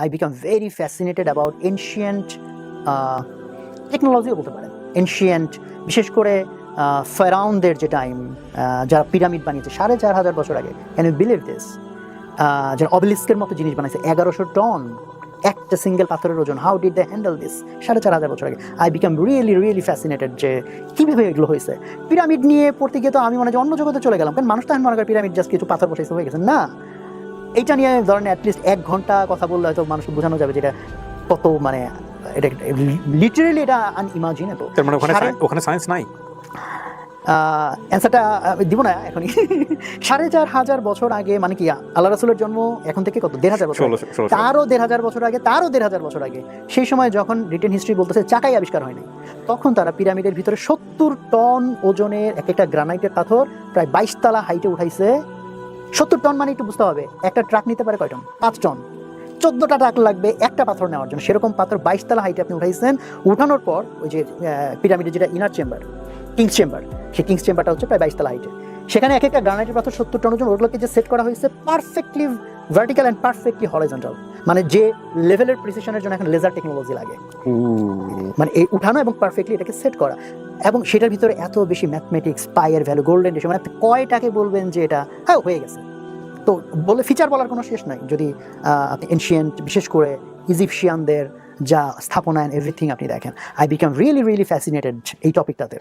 I become very fascinated about ancient টেকনোলজিও বলতে পারেন, ancient, বিশেষ করে ফেরাউনদের যে টাইম, যারা পিরামিড বানিয়েছে ৪,৫০০ বছর আগে। Can you believe this? যারা অবেলিস্কের মতো জিনিস বানাইছে ১১০০ টন একটা সিঙ্গেল পাথরের ওজন। How did they handle this ৪,৫০০ বছর আগে? আই বিকাম রিয়েলি ফ্যাসিনেটেড যে কীভাবে এগুলো হয়েছে। পিরামিড নিয়ে পড়তে গিয়ে তো আমি মনে হয় অন্য জগতে চলে গেলাম, কারণ মানুষ তো এখন মনে করে পিরামিড জাস্ট কিছু পাথর বসাইছে হয়ে গেছে। না, এইটা নিয়ে ধরেন অ্যাটলিস্ট ১ ঘন্টা কথা বললে হয়তো মানুষকে বোঝানো যাবে যেটা কত, মানে এটা লিটারেলি এটা আনইমাজিনেবল। তার মানে ওখানে সায়েন্স নাই? অ্যান্সারটা দিব না এখনই। ৪,৫০০ বছর আগে, মানে কি আল্লাহ রাসূলের জন্ম এখন থেকে কত ১,৫০০ বছর, তারও ১,৫০০ বছর আগে, তারও ১,৫০০ বছর আগে। সেই সময় যখন রিটেন হিস্ট্রি বলতেছে চাকাই আবিষ্কার হয়নি, তখন তারা পিরামিডের ভিতরে ৭০ টন ওজনের একটা গ্রানাইটের পাথর প্রায় ২২ তলা হাইটে উঠাইছে। ৭০ টন মানে একটু বুঝতে হবে, একটা ট্রাক নিতে পারে কয় টন? ৫ টন। ১৪টা ট্রাক লাগবে একটা পাথর নেওয়ার জন্য। সেরকম পাথর ২২ তলা হাইটে আপনি উঠাইছেন। উঠানোর পর ওই যে পিরামিডের যেটা ইনার চেম্বার, কিংস চেম্বার, সেই কিংস চেম্বারটা হচ্ছে প্রায় ২২ তলা হাইটে। সেখানে এক একটা গ্রানাইটের পাথর ৭০ টন ওজন, ওগুলোকে যে সেট করা হয়েছে perfectly vertical and perfectly horizontal, মানে যে লেভেলের প্রিসিশনের জন্য এখন লেজার টেকনোলজি লাগে, মানে এই উঠানো এবং পারফেক্টলি এটাকে সেট করা। এবং সেটার ভিতরে এত বেশি ম্যাথমেটিক্স, পাইয়ের ভ্যালু, গোল্ডেন রেশিও, মানে কয়টাকে বলবেন যে এটা হ্যাঁ হয়ে গেছে। তো বলে ফিচার বলার কোনো শেষ নাই। যদি আপনি এনশিয়েন্ট, বিশেষ করে ইজিপশিয়ানদের যা স্থাপনা এন্ড এভরিথিং আপনি দেখেন, আই বিকাম রিয়েলি ফ্যাসিনেটেড এই টপিকটাতে।